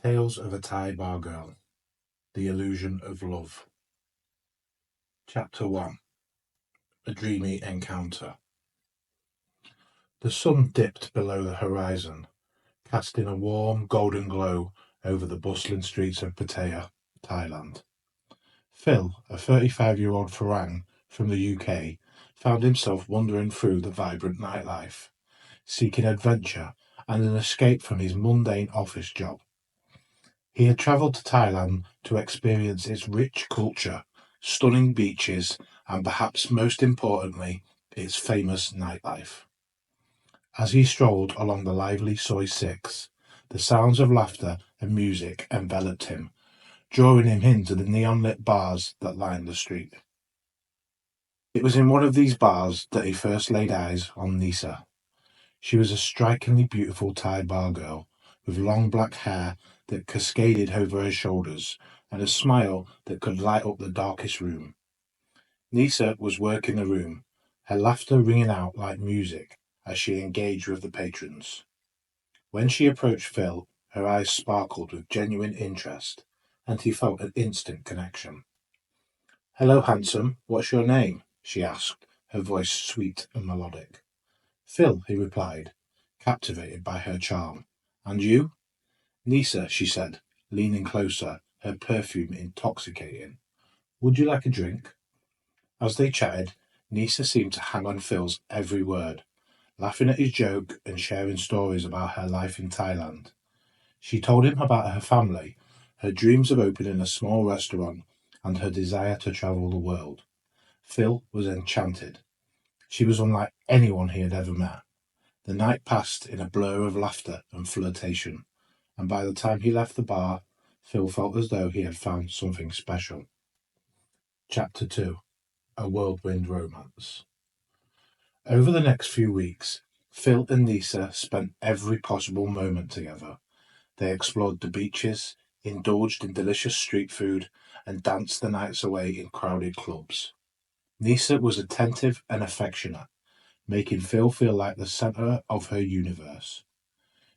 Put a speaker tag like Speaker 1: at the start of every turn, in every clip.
Speaker 1: Tales of a Thai Bar Girl, The Illusion of Love. Chapter 1. A Dreamy Encounter. The sun dipped below the horizon, casting a warm golden glow over the bustling streets of Pattaya, Thailand. Phil, a 35-year-old Farang from the UK, found himself wandering through the vibrant nightlife, seeking adventure and an escape from his mundane office job. He had travelled to Thailand to experience its rich culture, stunning beaches, and perhaps most importantly, its famous nightlife. As he strolled along the lively Soi 6, the sounds of laughter and music enveloped him, drawing him into the neon-lit bars that lined the street. It was in one of these bars that he first laid eyes on Nisa. She was a strikingly beautiful Thai bar girl, with long black hair that cascaded over her shoulders and a smile that could light up the darkest room. Nisa was working the room, her laughter ringing out like music as she engaged with the patrons. When she approached Phil, her eyes sparkled with genuine interest, and he felt an instant connection. "Hello, handsome. What's your name?" she asked, her voice sweet and melodic. "Phil," he replied, captivated by her charm. "And you?" "Nisa," she said, leaning closer, her perfume intoxicating. "Would you like a drink?" As they chatted, Nisa seemed to hang on Phil's every word, laughing at his joke and sharing stories about her life in Thailand. She told him about her family, her dreams of opening a small restaurant, and her desire to travel the world. Phil was enchanted. She was unlike anyone he had ever met. The night passed in a blur of laughter and flirtation, and by the time he left the bar, Phil felt as though he had found something special. Chapter 2. A Whirlwind Romance. Over the next few weeks, Phil and Nisa spent every possible moment together. They explored the beaches, indulged in delicious street food, and danced the nights away in crowded clubs. Nisa was attentive and affectionate, making Phil feel like the centre of her universe.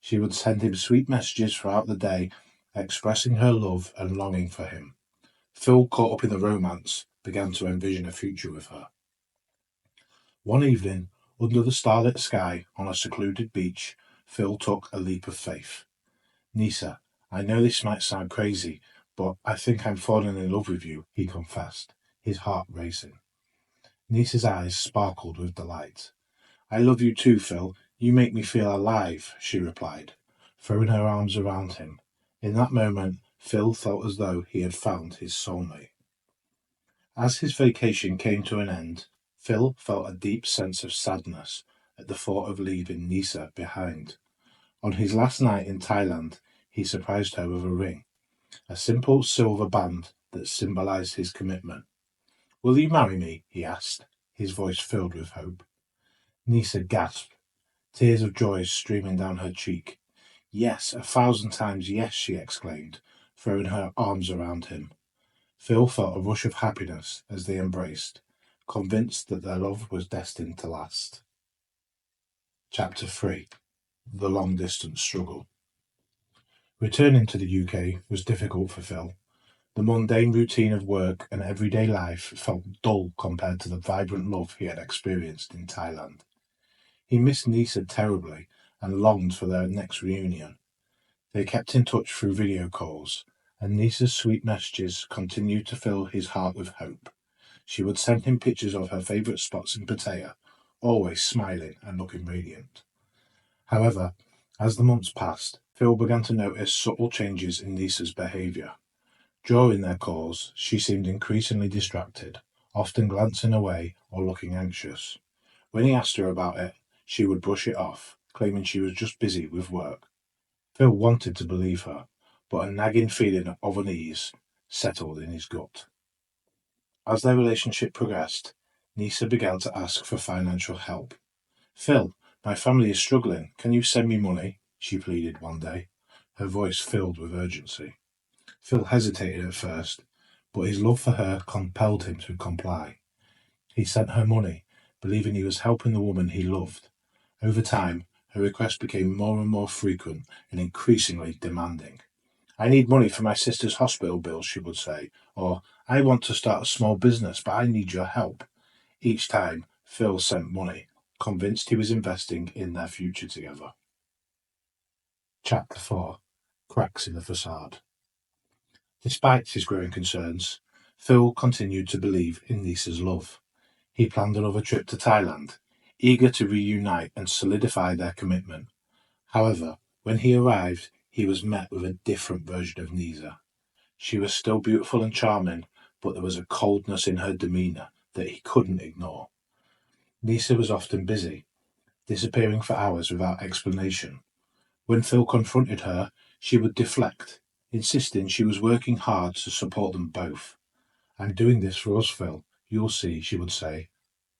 Speaker 1: She would send him sweet messages throughout the day, expressing her love and longing for him. Phil, caught up in the romance, began to envision a future with her. One evening, under the starlit sky on a secluded beach, Phil took a leap of faith. "Nisa, I know this might sound crazy, but I think I'm falling in love with you," he confessed, his heart racing. Nisa's eyes sparkled with delight. "I love you too, Phil. You make me feel alive," she replied, throwing her arms around him. In that moment, Phil felt as though he had found his soulmate. As his vacation came to an end, Phil felt a deep sense of sadness at the thought of leaving Nisa behind. On his last night in Thailand, he surprised her with a ring, a simple silver band that symbolized his commitment. "Will you marry me?" he asked, his voice filled with hope. Nisa gasped, tears of joy streaming down her cheek. "Yes, 1,000 times yes," she exclaimed, throwing her arms around him. Phil felt a rush of happiness as they embraced, convinced that their love was destined to last. Chapter 3. The Long-Distance Struggle. Returning to the UK was difficult for Phil. The mundane routine of work and everyday life felt dull compared to the vibrant love he had experienced in Thailand. He missed Nisa terribly and longed for their next reunion. They kept in touch through video calls, and Nisa's sweet messages continued to fill his heart with hope. She would send him pictures of her favourite spots in Pattaya, always smiling and looking radiant. However, as the months passed, Phil began to notice subtle changes in Nisa's behaviour. During their calls, she seemed increasingly distracted, often glancing away or looking anxious. When he asked her about it, she would brush it off, claiming she was just busy with work. Phil wanted to believe her, but a nagging feeling of unease settled in his gut. As their relationship progressed, Nisa began to ask for financial help. "Phil, my family is struggling. Can you send me money?" she pleaded one day, her voice filled with urgency. Phil hesitated at first, but his love for her compelled him to comply. He sent her money, believing he was helping the woman he loved. Over time, her requests became more and more frequent and increasingly demanding. I need money for my sister's hospital bills, she would say, or I want to start a small business, but I need your help. Each time, Phil sent money, convinced he was investing in their future together. Chapter 4. Cracks in the Facade. Despite his growing concerns, Phil continued to believe in Lisa's love. He planned another trip to Thailand, eager to reunite and solidify their commitment. However, when he arrived, he was met with a different version of Nisa. She was still beautiful and charming, but there was a coldness in her demeanour that he couldn't ignore. Nisa was often busy, disappearing for hours without explanation. When Phil confronted her, she would deflect, insisting she was working hard to support them both. I'm doing this for us, Phil. You'll see, she would say,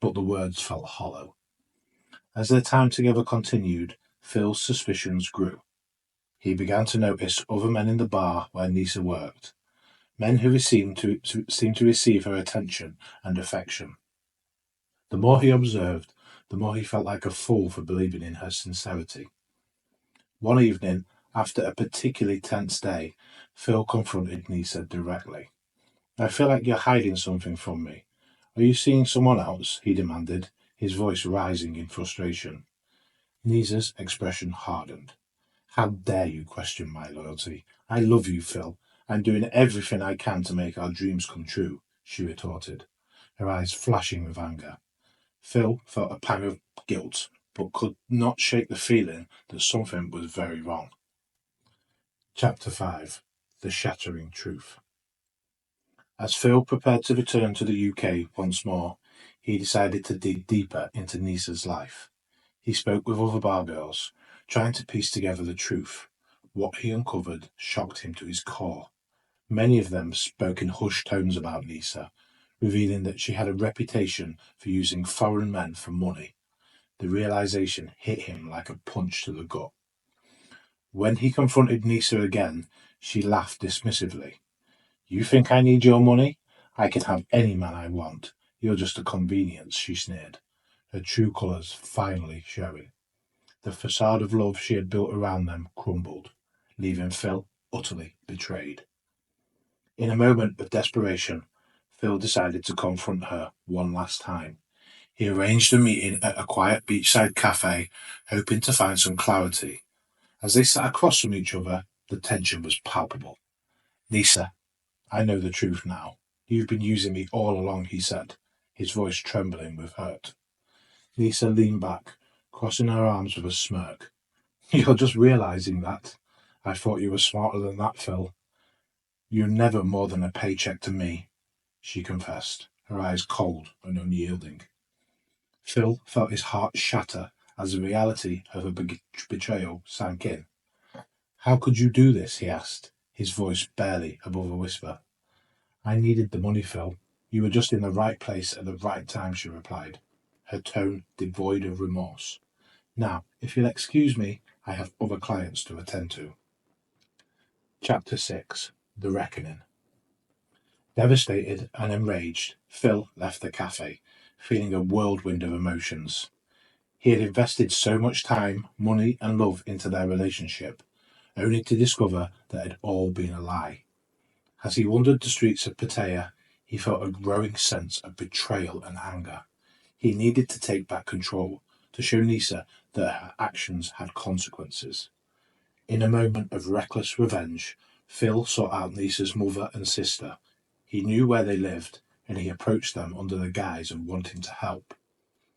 Speaker 1: but the words felt hollow. As their time together continued, Phil's suspicions grew. He began to notice other men in the bar where Nisa worked, men who seemed to receive her attention and affection. The more he observed, the more he felt like a fool for believing in her sincerity. One evening, after a particularly tense day, Phil confronted Nisa directly. I feel like you're hiding something from me. Are you seeing someone else? He demanded, his voice rising in frustration. Nisa's expression hardened. How dare you question my loyalty? I love you, Phil. I'm doing everything I can to make our dreams come true, she retorted, her eyes flashing with anger. Phil felt a pang of guilt, but could not shake the feeling that something was very wrong. Chapter 5. The Shattering Truth. As Phil prepared to return to the UK once more, he decided to dig deeper into Nisa's life. He spoke with other bar girls, trying to piece together the truth. What he uncovered shocked him to his core. Many of them spoke in hushed tones about Nisa, revealing that she had a reputation for using foreign men for money. The realization hit him like a punch to the gut. When he confronted Nisa again, she laughed dismissively. You think I need your money? I can have any man I want. You're just a convenience, she sneered, her true colours finally showing. The facade of love she had built around them crumbled, leaving Phil utterly betrayed. In a moment of desperation, Phil decided to confront her one last time. He arranged a meeting at a quiet beachside cafe, hoping to find some clarity. As they sat across from each other, the tension was palpable. Nisa, I know the truth now. You've been using me all along, he said, his voice trembling with hurt. Nisa leaned back, crossing her arms with a smirk. You're just realizing that. I thought you were smarter than that, Phil. You're never more than a paycheck to me, she confessed, her eyes cold and unyielding. Phil felt his heart shatter as the reality of her betrayal sank in. How could you do this? He asked, his voice barely above a whisper. I needed the money, Phil. You were just in the right place at the right time, she replied, her tone devoid of remorse. Now, if you'll excuse me, I have other clients to attend to. Chapter 6. The Reckoning. Devastated and enraged, Phil left the cafe, feeling a whirlwind of emotions. He had invested so much time, money, and love into their relationship, only to discover that it had all been a lie. As he wandered the streets of Pattaya, he felt a growing sense of betrayal and anger. He needed to take back control, to show Nisa that her actions had consequences. In a moment of reckless revenge, Phil sought out Nisa's mother and sister. He knew where they lived, and he approached them under the guise of wanting to help.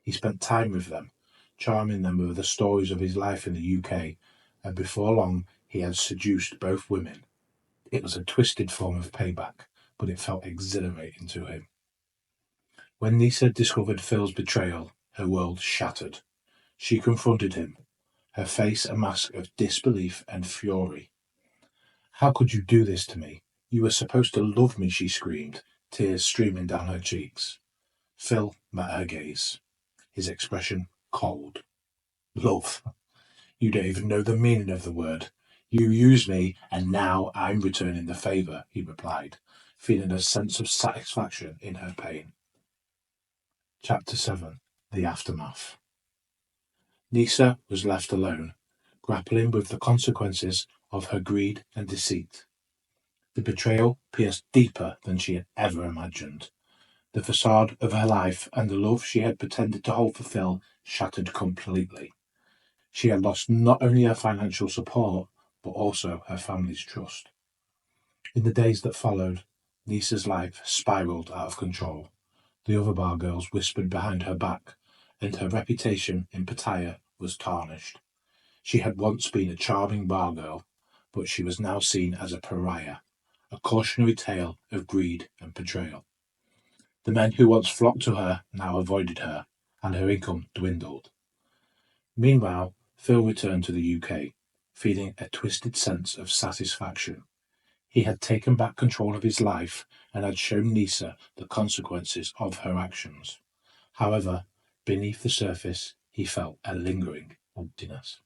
Speaker 1: He spent time with them, charming them with the stories of his life in the UK, and before long he had seduced both women. It was a twisted form of payback, but it felt exhilarating to him. When Nisa discovered Phil's betrayal, her world shattered. She confronted him, her face a mask of disbelief and fury. How could you do this to me? You were supposed to love me, she screamed, tears streaming down her cheeks. Phil met her gaze, his expression cold. Love. You don't even know the meaning of the word. You used me, and now I'm returning the favour, he replied, feeling a sense of satisfaction in her pain. Chapter 7. The Aftermath. Nisa was left alone, grappling with the consequences of her greed and deceit. The betrayal pierced deeper than she had ever imagined. The facade of her life and the love she had pretended to hold for Phil shattered completely. She had lost not only her financial support, but also her family's trust. In the days that followed, Nisa's life spiraled out of control. The other bar girls whispered behind her back, and her reputation in Pattaya was tarnished. She had once been a charming bar girl, but she was now seen as a pariah, a cautionary tale of greed and betrayal. The men who once flocked to her now avoided her, and her income dwindled. Meanwhile, Phil returned to the UK, feeling a twisted sense of satisfaction. He had taken back control of his life and had shown Nisa the consequences of her actions. However, beneath the surface, he felt a lingering emptiness.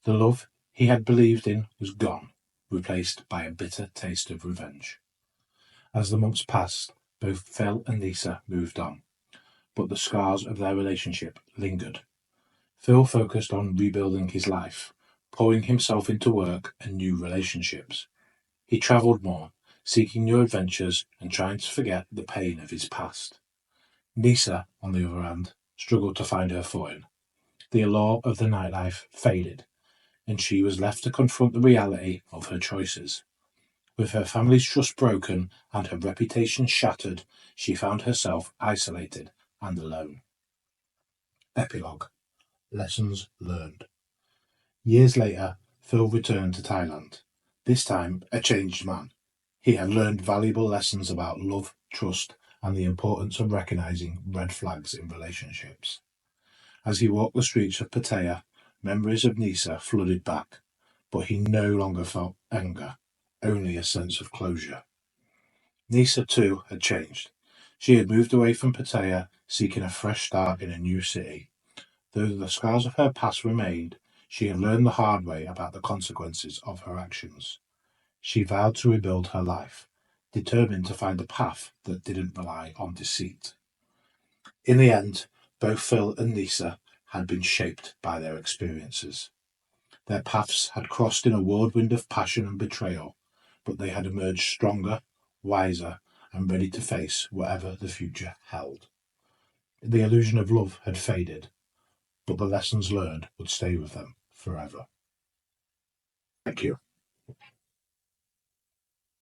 Speaker 1: The love he had believed in was gone, replaced by a bitter taste of revenge. As the months passed, both Phil and Nisa moved on, but the scars of their relationship lingered. Phil focused on rebuilding his life, pouring himself into work and new relationships. He travelled more, seeking new adventures and trying to forget the pain of his past. Nisa, on the other hand, struggled to find her footing. The allure of the nightlife faded, and she was left to confront the reality of her choices. With her family's trust broken and her reputation shattered, she found herself isolated and alone. Epilogue. Lessons learned. Years later, Phil returned to Thailand, this time a changed man. He had learned valuable lessons about love, trust, and the importance of recognizing red flags in relationships. As he walked the streets of Pattaya, memories of Nisa flooded back, but he no longer felt anger, only a sense of closure. Nisa, too, had changed. She had moved away from Pattaya, seeking a fresh start in a new city. Though the scars of her past remained, she had learned the hard way about the consequences of her actions. She vowed to rebuild her life, determined to find a path that didn't rely on deceit. In the end, both Phil and Nisa had been shaped by their experiences. Their paths had crossed in a whirlwind of passion and betrayal, but they had emerged stronger, wiser, and ready to face whatever the future held. The illusion of love had faded, but the lessons learned would stay with them forever. Thank you.